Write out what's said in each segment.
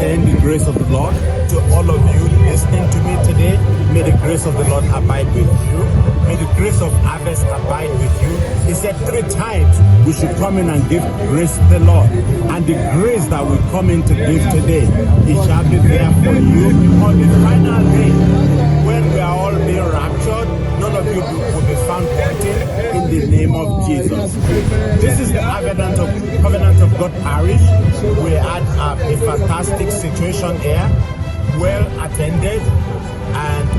extend the grace of the Lord to all of you listening to me today. May the grace of the Lord abide with you. May the grace of harvest abide with you. He said 3 times we should come in and give grace to the Lord. And the grace that we come in to give today, it shall be there for you on the final day. When we are all being raptured, none of you will be found wanting in the name of Jesus. This is the Covenant of God Parish. We had a fantastic situation here, well attended, and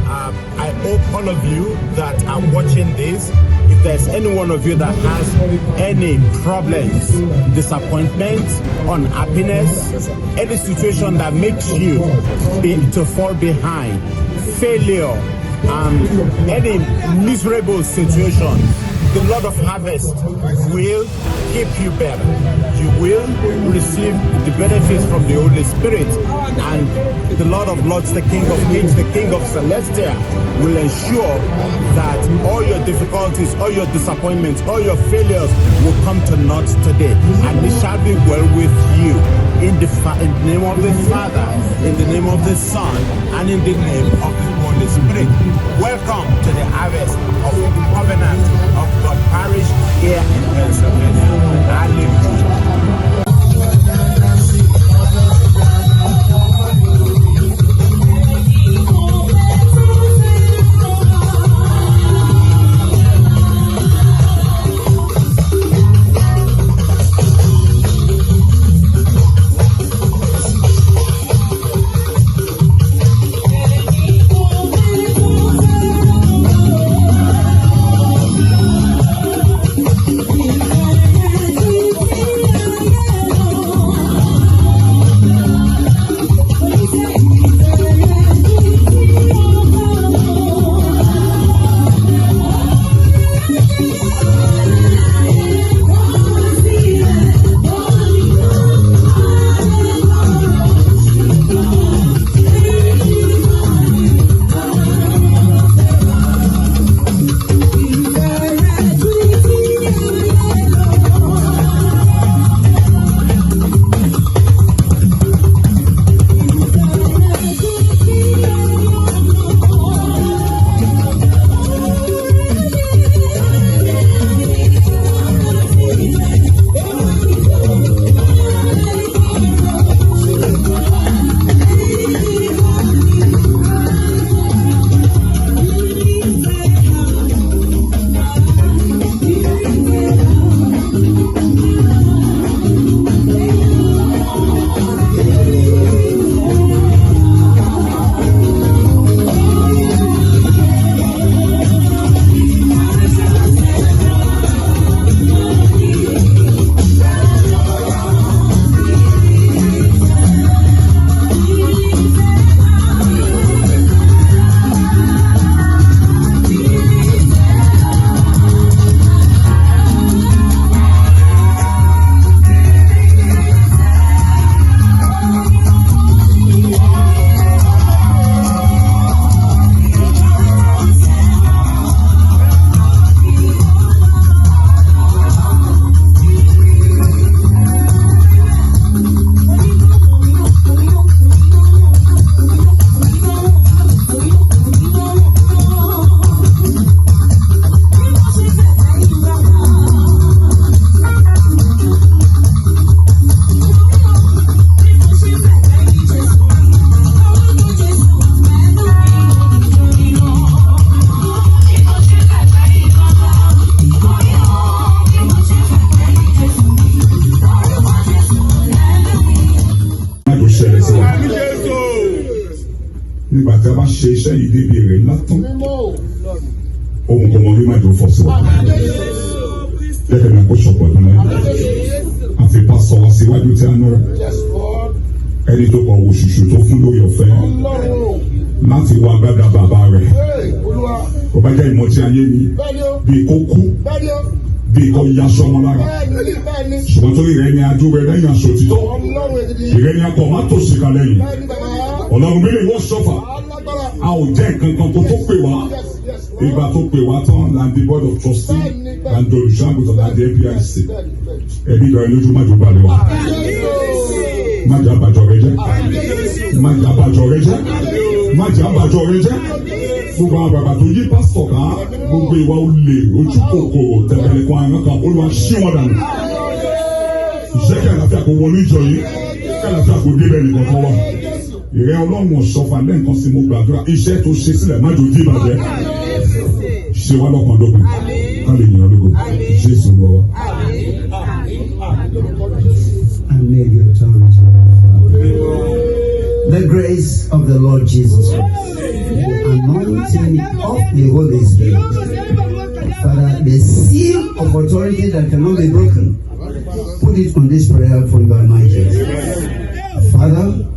I hope all of you that are watching this, if there's any one of you that has any problems, disappointments, unhappiness, any situation that makes you to fall behind, failure, any miserable situation, the Lord of harvest will keep you better. You will receive the benefits from the Holy Spirit, and the Lord of Lords, the King of Kings, the King of Celestia will ensure that all your difficulties, all your disappointments, all your failures will come to naught today, and it shall be well with you. In the name of the Father, in the name of the Son, and in the name of the Holy Spirit. Welcome to the harvest of the Covenant of God Parish here in Pennsylvania. Hallelujah. nígbà tí a bá ṣe iṣẹ́ yìí débi èrè ńlá tán ohun kan wọn ní máa jò fọ́ sí wa lẹ́kẹ̀ẹ́ náà kó ṣọ̀pọ̀ ìdúná àfipá sọ wá síwájú tí a nú ẹni tó kọ̀ òṣùṣù tó fún lórí ọ̀fẹ́ láti wá gbádà bàbá rẹ̀ kò bá jẹ́ ìmọ̀ tí ayé ni bí kò kú bí kò yaṣọ wọn lára ṣùgbọ́n torí rẹ̀ ni adó rẹ̀ lẹ́yìn aṣọ òtítọ́ ìrẹ́ ni akọ̀ má tó ṣìkà lẹ́yìn ọlọ́run mi lè wọ́n ṣọ́fà a ò jẹ́ nǹkan kan tó pè wá ìgbà tó pè wá tán láti board of trustee láti olùṣàgùtàn láti NPIC ẹbí ìdọ̀rẹ́ lójú má jò balẹ̀ wá má jà bàjọ́ rẹ jẹ́. Má jà bàjọ́ rẹ jẹ́. Má jà bàjọ́ rẹ jẹ́. Gbogbo àwọn bàbá tó yí pásítọ̀ ká gbogbo ìwà olè ojú kòkòrò tẹ̀lé kan àwọn kan Olúwa ṣí wọn dànù. Ìṣẹ́ kí àlàáfíà kò wọlé ìjọ yìí kí àlàáfíà kò débẹ̀ nìkan kan wà. Ìrẹ́ Ọlọ́run ọ̀ṣọ́fà lẹ́ǹkan sí mo gbàdúrà iṣẹ́ tó ṣe sílẹ̀ má jò dí ìbàjẹ́. Ṣé wá lọ́kàn dópin ká lè yàn lógo Jésù lọ wa. The grace of the Lord Jesus Christ, the anointing of the Holy Spirit, Father, the seal of authority that cannot be broken, put it on this prayer for your anointing. Father,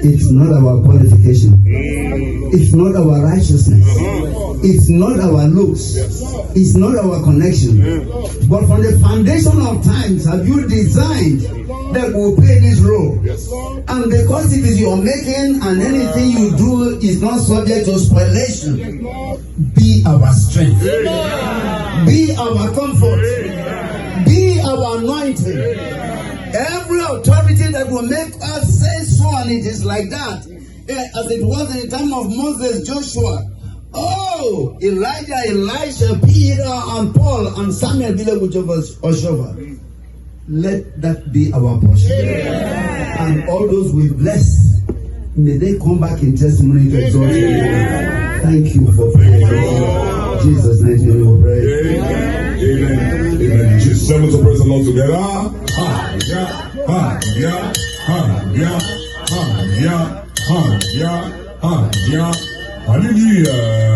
it's not our qualification, it's not our righteousness, it's not our looks, it's not our connection, but from the foundation of times have you designed that will play this role. And because it is your making and anything you do is not subject to spoilation, be our strength, be our comfort, be our anointing. Every authority that will make us say so, and it is like that, as it was in the time of Moses, Joshua. Oh, Elijah, Elisha, Peter, and Paul, and Samuel, Oshova. Let that be our portion. And all those we bless, may they come back in testimony to exalt you. Thank you for praying. Jesus' name we will pray. Amen. Amen. Jesus, seven to praise the Lord together. Hallelujah. Hallelujah. Hallelujah. Hallelujah. Hallelujah. Hallelujah.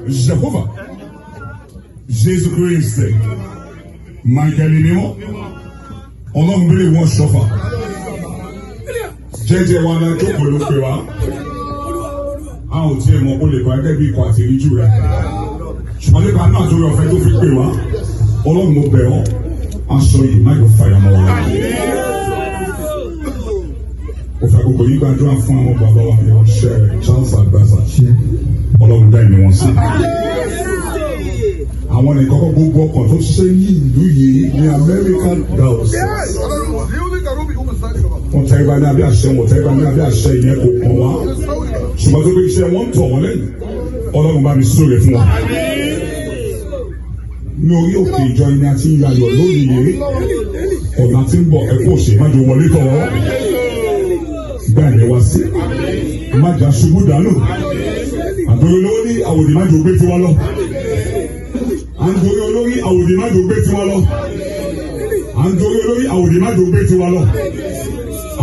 Jehovah, Jésus Christ, Michael Inimo, Ọlọ́run bílẹ̀ wọ́n ṣọ́fà. Jẹ́jẹ́ wa náà jókòó ló pè wá. A ò tiẹ̀ mọ̀ kó lè kọ́ ẹgbẹ́ bí ikọ̀ àti ìríjú rẹ̀. Ṣùgbọ́n nípa náà torí ọ̀fẹ́ tó fi pè wá. Ọlọ́run mo bẹ̀ ọ́, aṣọ yìí má yóò fàyà mọ́ wa. Mo fẹ́ gbogbo yín gbàdúrà fún àwọn bàbá wa ní ọ̀ṣẹ́ Charles Adbaza. Ọlọ́run dá ìní wọn sí. Àwọn nìkan kọ́ gbogbo ọkọ̀ tó ṣe ní ìlú yìí ní American Diocese. Wọ́n tẹ́ ibà ní abẹ́ àṣẹ, wọ́n tẹ́ ibà ní abẹ́ àṣẹ ìyẹn kò kàn wá. Ṣùgbọ́n tó bí iṣẹ́ wọn ń tọ̀ wọ́n lẹ́yìn. Ọlọ́run bá mi sóre fún wa. Ní orí òkè ìjọ ẹni àti ìyàyọ̀ lórí yìí, ọ̀nà tí ń bọ̀ ẹ̀kọ́ òṣè má jò wọlé tọ̀ ọ́. Bẹ́ẹ̀ ni wá sí. Má jà ṣubú dànù. Àtòrí olówó ní àwòdì má jò gbé tiwa lọ. Àtòrí olórí àwòdì má jò gbé tiwa lọ. Àtòrí olórí àwòdì má jò gbé tiwa lọ.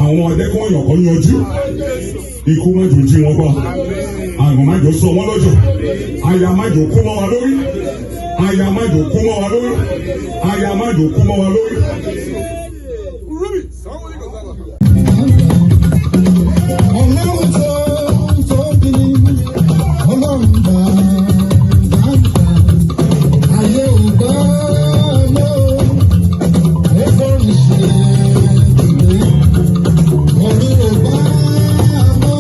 Àwọn ọ̀dẹ́kọ̀ ọ̀yọ̀kọ̀ yanjú. Ikú má jò jí wọn gbọ́. Àrùn má jò sọ wọ́n lọ́jọ́. Àyà má jò kú mọ́ wa lórí. Àyà má jò kú mọ́ wa lórí. Àyà má jò kú mọ́ wa lórí. Ọlọ́run tó bí Ọlọ́run bá ayé ò gbọ́ lọ ẹ̀fọ́ ìṣe ìgbé orí ò bá mọ́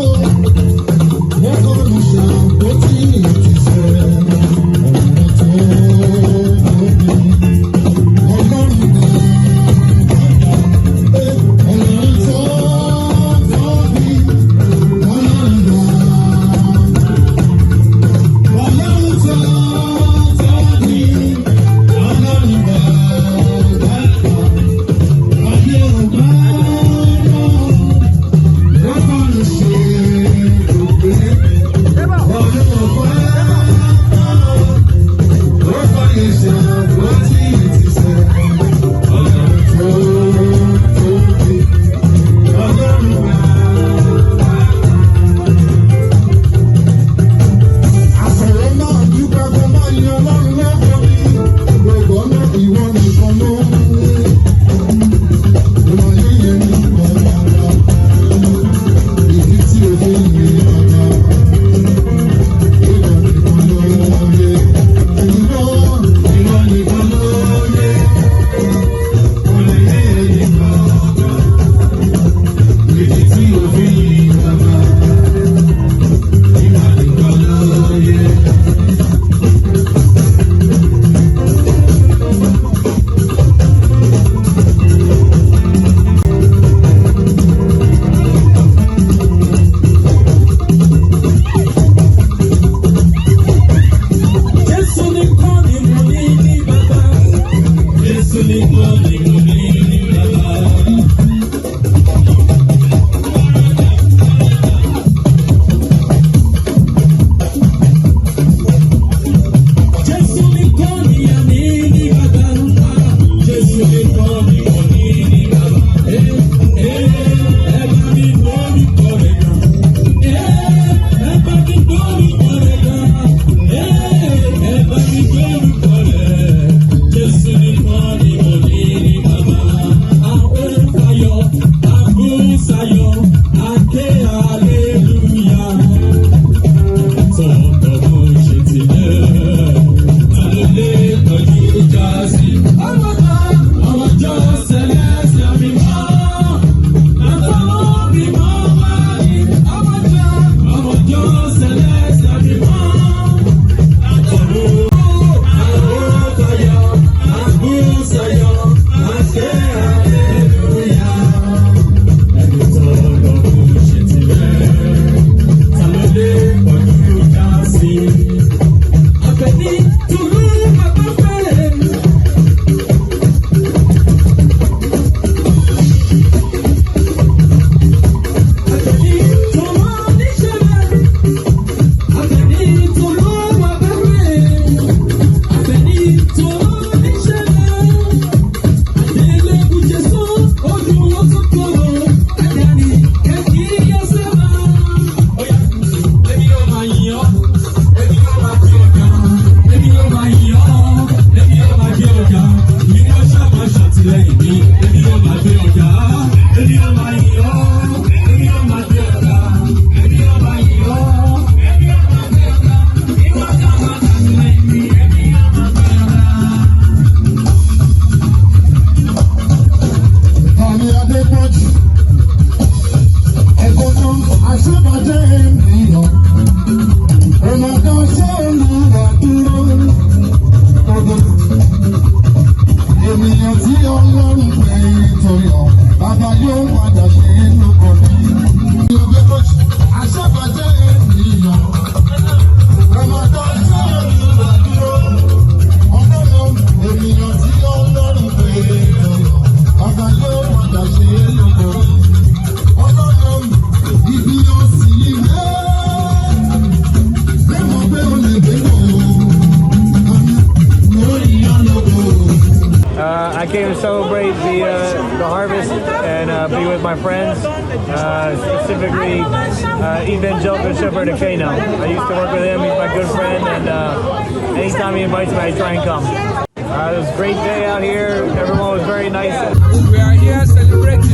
ẹ̀fọ́ ìṣe àpótí ìtìsẹ̀ ọ̀rọ̀ tó bí Ọlọ́run bá. Ọlọ́run tó bí. came to celebrate the harvest and be with my friends, specifically Evangelical Shepherd of Kano. I used to work with him. He's my good friend, and anytime he invites me, I try and come. It was a great day out here. Everyone was very nice. We are here celebrating